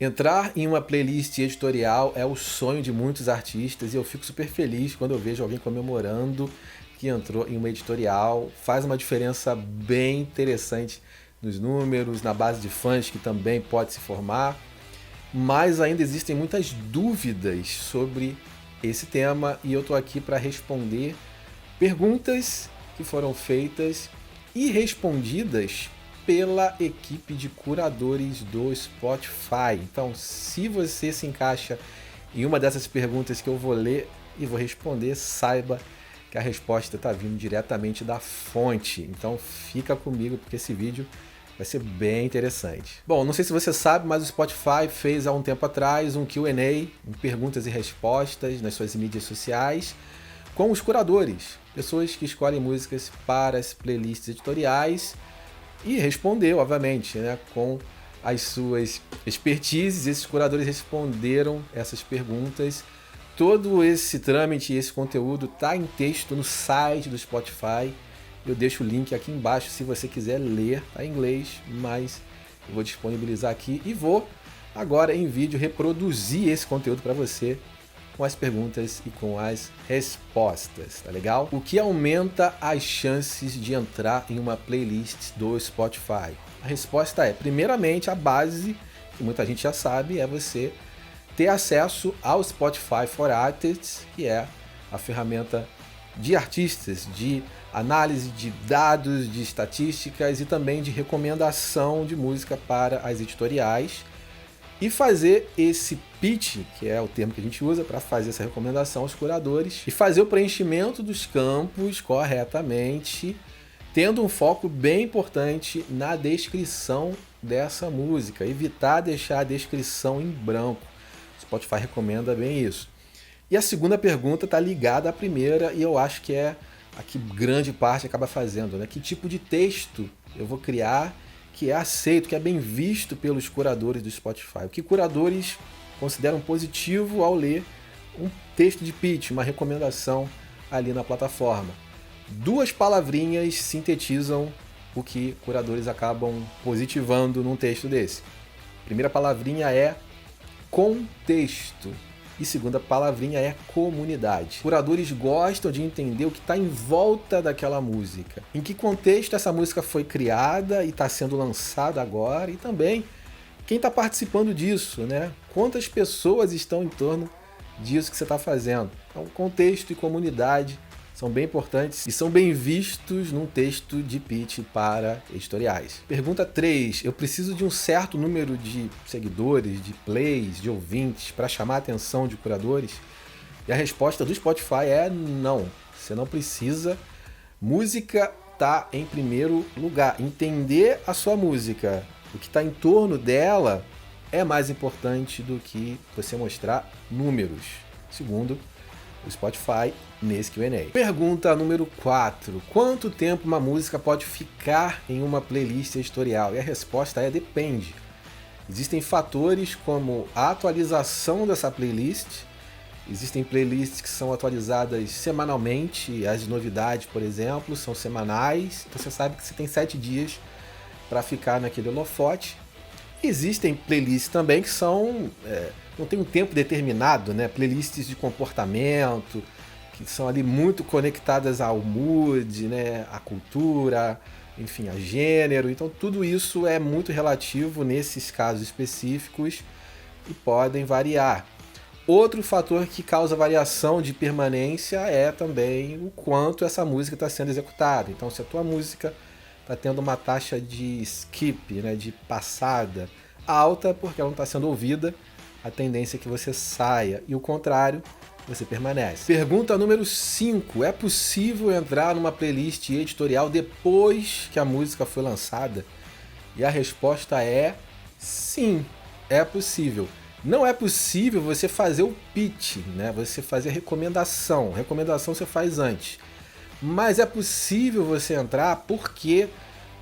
Entrar em uma playlist editorial é o sonho de muitos artistas e eu fico super feliz quando eu vejo alguém comemorando que entrou em uma editorial. Faz uma diferença bem interessante nos números, na base de fãs que também pode se formar, mas ainda existem muitas dúvidas sobre esse tema e eu estou aqui para responder perguntas que foram feitas e respondidas pela equipe de curadores do Spotify. Então, se você se encaixa em uma dessas perguntas que eu vou ler e vou responder, saiba que a resposta está vindo diretamente da fonte. Então, fica comigo porque esse vídeo vai ser bem interessante. Bom, não sei se você sabe, mas o Spotify fez há um tempo atrás um Q&A, perguntas e respostas nas suas mídias sociais, com os curadores, pessoas que escolhem músicas para as playlists editoriais, e respondeu, obviamente, né, com as suas expertises. Esses curadores responderam essas perguntas. Todo esse trâmite e esse conteúdo está em texto no site do Spotify. Eu deixo o link aqui embaixo se você quiser ler, está em inglês, mas eu vou disponibilizar aqui e vou agora em vídeo reproduzir esse conteúdo para você com as perguntas e com as respostas, tá legal? O que aumenta as chances de entrar em uma playlist do Spotify? A resposta é, primeiramente, a base, que muita gente já sabe, é você ter acesso ao Spotify for Artists, que é a ferramenta de artistas, de análise de dados, de estatísticas e também de recomendação de música para as editoriais, e fazer esse pitch, que é o termo que a gente usa para fazer essa recomendação aos curadores, e fazer o preenchimento dos campos corretamente, tendo um foco bem importante na descrição dessa música, evitar deixar a descrição em branco. O Spotify recomenda bem isso. E a segunda pergunta está ligada à primeira, e eu acho que é a que grande parte acaba fazendo, né? Que tipo de texto eu vou criar que é aceito, que é bem visto pelos curadores do Spotify? O que curadores consideram positivo ao ler um texto de pitch, uma recomendação ali na plataforma? Duas palavrinhas sintetizam o que curadores acabam positivando num texto desse. A primeira palavrinha é contexto. E segunda palavrinha é comunidade. Curadores gostam de entender o que está em volta daquela música. Em que contexto essa música foi criada e está sendo lançada agora, e também quem está participando disso, né? Quantas pessoas estão em torno disso que você está fazendo. Então, contexto e comunidade são bem importantes e são bem vistos num texto de pitch para editoriais. Pergunta 3. Eu preciso de um certo número de seguidores, de plays, de ouvintes para chamar a atenção de curadores? E a resposta do Spotify é não. Você não precisa. Música está em primeiro lugar. Entender a sua música, o que está em torno dela, é mais importante do que você mostrar números, segundo o Spotify nesse Q&A. Pergunta número 4. Quanto tempo uma música pode ficar em uma playlist editorial? E a resposta é depende. Existem fatores como a atualização dessa playlist. Existem playlists que são atualizadas semanalmente. As novidades, por exemplo, são semanais. Então você sabe que você tem 7 dias para ficar naquele holofote. Existem playlists também que são... não tem um tempo determinado, né? Playlists de comportamento, que são ali muito conectadas ao mood, né? À cultura, enfim, a gênero. Então tudo isso é muito relativo nesses casos específicos e podem variar. Outro fator que causa variação de permanência é também o quanto essa música está sendo executada. Então, se a tua música está tendo uma taxa de skip, né, de passada alta, porque ela não está sendo ouvida, a tendência é que você saia, e o contrário, você permanece. Pergunta número 5. É possível entrar numa playlist editorial depois que a música foi lançada? E a resposta é sim, é possível. Não é possível você fazer o pitch, né? Você fazer a recomendação. Recomendação você faz antes. Mas é possível você entrar porque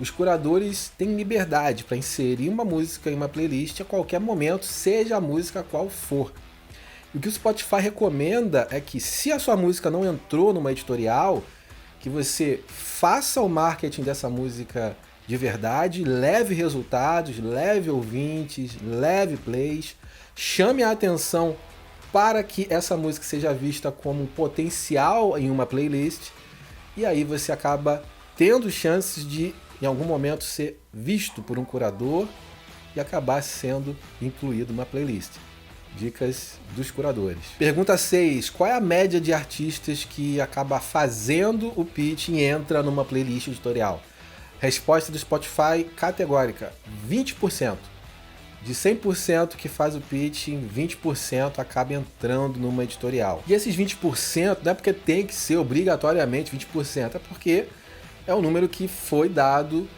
os curadores têm liberdade para inserir uma música em uma playlist a qualquer momento, seja a música qual for. E o que o Spotify recomenda é que, se a sua música não entrou numa editorial, que você faça o marketing dessa música de verdade, leve resultados, leve ouvintes, leve plays, chame a atenção para que essa música seja vista como um potencial em uma playlist, e aí você acaba tendo chances de, em algum momento, ser visto por um curador e acabar sendo incluído numa playlist. Dicas dos curadores. Pergunta 6. Qual é a média de artistas que acaba fazendo o pitch e entra numa playlist editorial? Resposta do Spotify categórica: 20%. De 100% que faz o pitching, 20% acaba entrando numa editorial. E esses 20% não é porque tem que ser obrigatoriamente 20%, é porque é o número que foi dado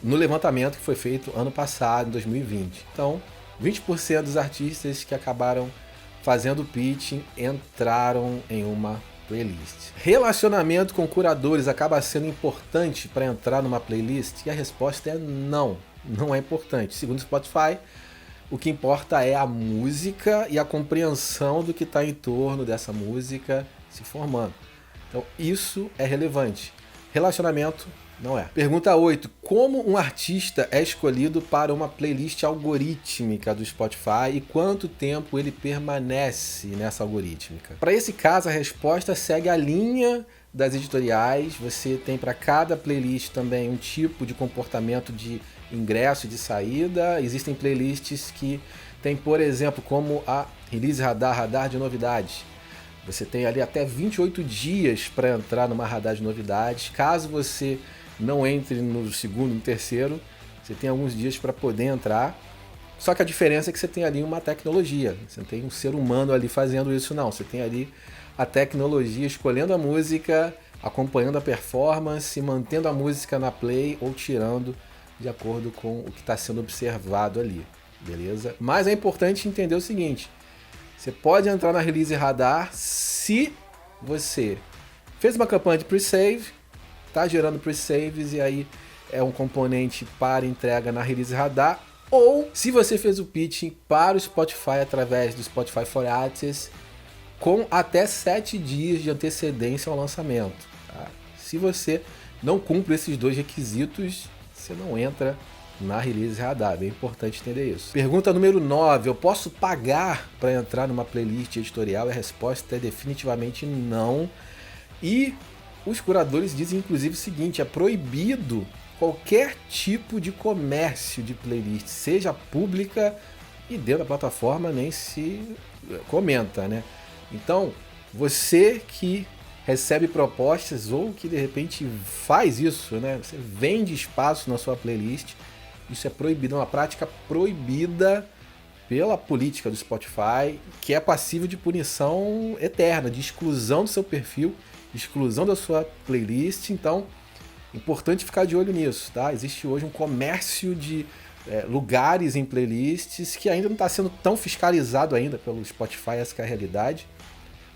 no levantamento que foi feito ano passado, em 2020. Então, 20% dos artistas que acabaram fazendo o pitching entraram em uma playlist. Relacionamento com curadores acaba sendo importante para entrar numa playlist? E a resposta é não, não é importante. Segundo o Spotify, o que importa é a música e a compreensão do que está em torno dessa música se formando. Então isso é relevante. Relacionamento não é. Pergunta 8. Como um artista é escolhido para uma playlist algorítmica do Spotify e quanto tempo ele permanece nessa algorítmica? Para esse caso, a resposta segue a linha das editoriais. Você tem para cada playlist também um tipo de comportamento de ingresso e de saída. Existem playlists que tem, por exemplo, como a Release Radar, radar de novidades. Você tem ali até 28 dias para entrar numa radar de novidades. Caso você não entre no segundo, no terceiro, você tem alguns dias para poder entrar. Só que a diferença é que você tem ali uma tecnologia. Você não tem um ser humano ali fazendo isso, não. Você tem ali a tecnologia escolhendo a música, acompanhando a performance, mantendo a música na play ou tirando de acordo com o que está sendo observado ali. Beleza? Mas é importante entender o seguinte: você pode entrar na Release Radar se você fez uma campanha de pre-save, está gerando pre-saves e aí é um componente para entrega na Release Radar, ou se você fez o pitching para o Spotify através do Spotify for Artists com até 7 dias de antecedência ao lançamento. Tá? Se você não cumpre esses dois requisitos, você não entra na Release Radar. É bem importante entender isso. Pergunta número 9. Eu posso pagar para entrar numa playlist editorial? A resposta é definitivamente não. E os curadores dizem inclusive o seguinte: é proibido qualquer tipo de comércio de playlist, seja pública, e dentro da plataforma nem se comenta, né? Então, você que recebe propostas ou que de repente faz isso, né? Você vende espaço na sua playlist, isso é proibido, é uma prática proibida pela política do Spotify, que é passível de punição eterna, de exclusão do seu perfil, exclusão da sua playlist. Então, importante ficar de olho nisso, tá? Existe hoje um comércio de lugares em playlists que ainda não está sendo tão fiscalizado ainda pelo Spotify, essa que é a realidade,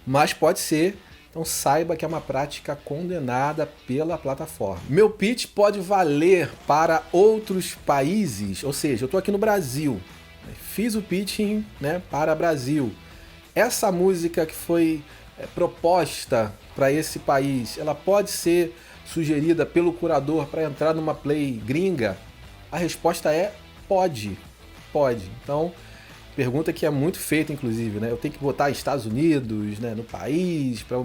mas pode ser. Então saiba que é uma prática condenada pela plataforma. Meu pitch pode valer para outros países, ou seja, eu estou aqui no Brasil, fiz o pitching, né, para Brasil. Essa música que foi proposta para esse país, ela pode ser sugerida pelo curador para entrar numa play gringa? A resposta é pode. Então, pergunta que é muito feita, inclusive, né? Eu tenho que botar Estados Unidos, né, no país para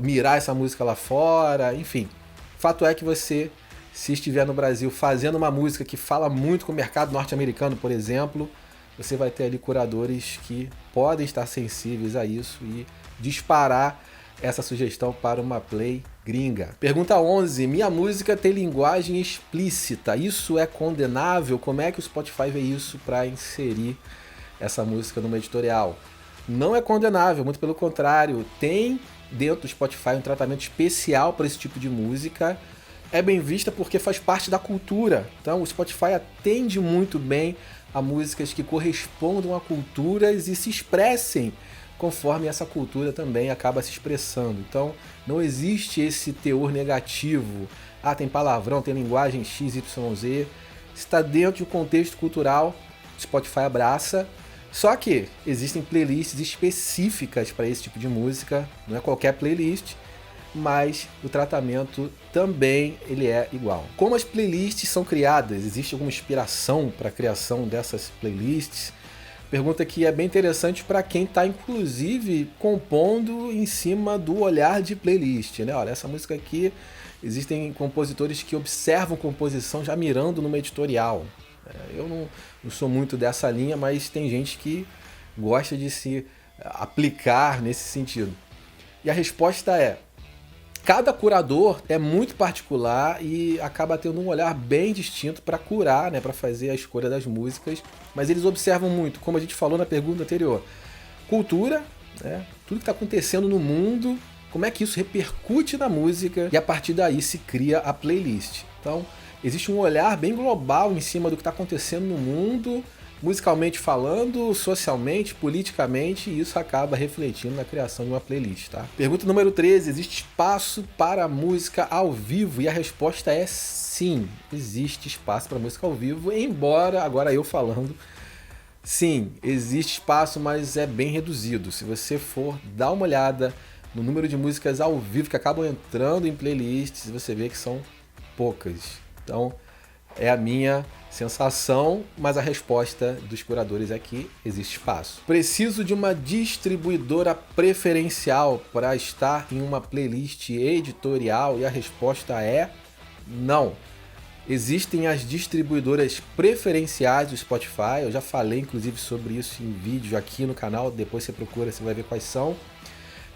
mirar essa música lá fora, enfim. Fato é que você, se estiver no Brasil fazendo uma música que fala muito com o mercado norte-americano, por exemplo, você vai ter ali curadores que podem estar sensíveis a isso e disparar essa sugestão para uma play gringa. Pergunta 11. Minha música tem linguagem explícita. Isso é condenável? Como é que o Spotify vê isso para inserir essa música numa editorial? Não é condenável, muito pelo contrário. Tem dentro do Spotify um tratamento especial para esse tipo de música. É bem vista porque faz parte da cultura. Então o Spotify atende muito bem a músicas que correspondam a culturas e se expressem conforme essa cultura também acaba se expressando. Então não existe esse teor negativo. Ah, tem palavrão, tem linguagem XYZ. Está dentro de um contexto cultural, o Spotify abraça. Só que existem playlists específicas para esse tipo de música, não é qualquer playlist. mas o tratamento também ele é igual. Como as playlists são criadas? Existe alguma inspiração para a criação dessas playlists? Pergunta que é bem interessante para quem está, inclusive, compondo em cima do olhar de playlist, né? Olha, essa música aqui, existem compositores que observam composição já mirando numa editorial. Eu não sou muito dessa linha, mas tem gente que gosta de se aplicar nesse sentido. E a resposta é: cada curador é muito particular e acaba tendo um olhar bem distinto para curar, né, para fazer a escolha das músicas, mas eles observam muito, como a gente falou na pergunta anterior, cultura, né, tudo que está acontecendo no mundo, como é que isso repercute na música, e a partir daí se cria a playlist. Então, existe um olhar bem global em cima do que está acontecendo no mundo, musicalmente falando, socialmente, politicamente, e isso acaba refletindo na criação de uma playlist, tá? Pergunta número 13, existe espaço para música ao vivo? E a resposta é sim, existe espaço para música ao vivo, embora, agora eu falando, sim, existe espaço, mas é bem reduzido. Se você for dar uma olhada no número de músicas ao vivo que acabam entrando em playlists, você vê que são poucas. Então, é a minha sensação, mas a resposta dos curadores é que existe espaço. Preciso de uma distribuidora preferencial para estar em uma playlist editorial? E a resposta é não. Existem as distribuidoras preferenciais do Spotify, eu já falei inclusive sobre isso em vídeo aqui no canal, depois você procura, você vai ver quais são.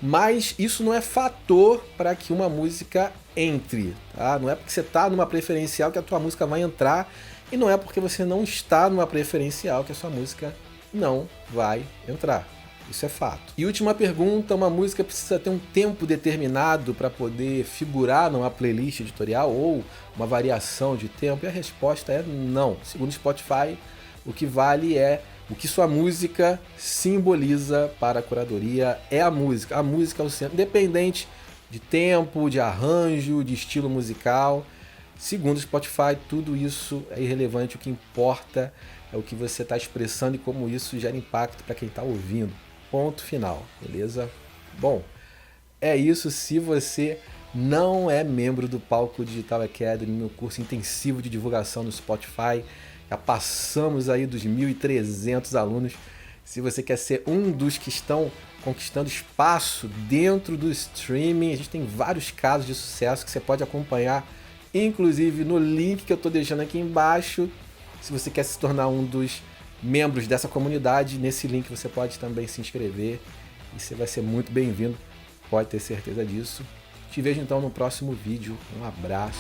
Mas isso não é fator para que uma música entre, tá? Não é porque você está numa preferencial que a tua música vai entrar, e não é porque você não está numa preferencial que a sua música não vai entrar. Isso é fato. E última pergunta, uma música precisa ter um tempo determinado para poder figurar numa playlist editorial ou uma variação de tempo? E a resposta é não. Segundo o Spotify, o que vale é o que sua música simboliza para a curadoria. É a música. A música é o centro, independente de tempo, de arranjo, de estilo musical. Segundo o Spotify, tudo isso é irrelevante. O que importa é o que você está expressando e como isso gera impacto para quem está ouvindo. Ponto final, beleza? Bom, é isso. Se você não é membro do Palco Digital Academy, meu curso intensivo de divulgação no Spotify, já passamos aí dos 1.300 alunos. Se você quer ser um dos que estão conquistando espaço dentro do streaming, a gente tem vários casos de sucesso que você pode acompanhar, inclusive no link que eu estou deixando aqui embaixo. Se você quer se tornar um dos membros dessa comunidade, nesse link você pode também se inscrever e você vai ser muito bem-vindo, pode ter certeza disso. Te vejo então no próximo vídeo. Um abraço.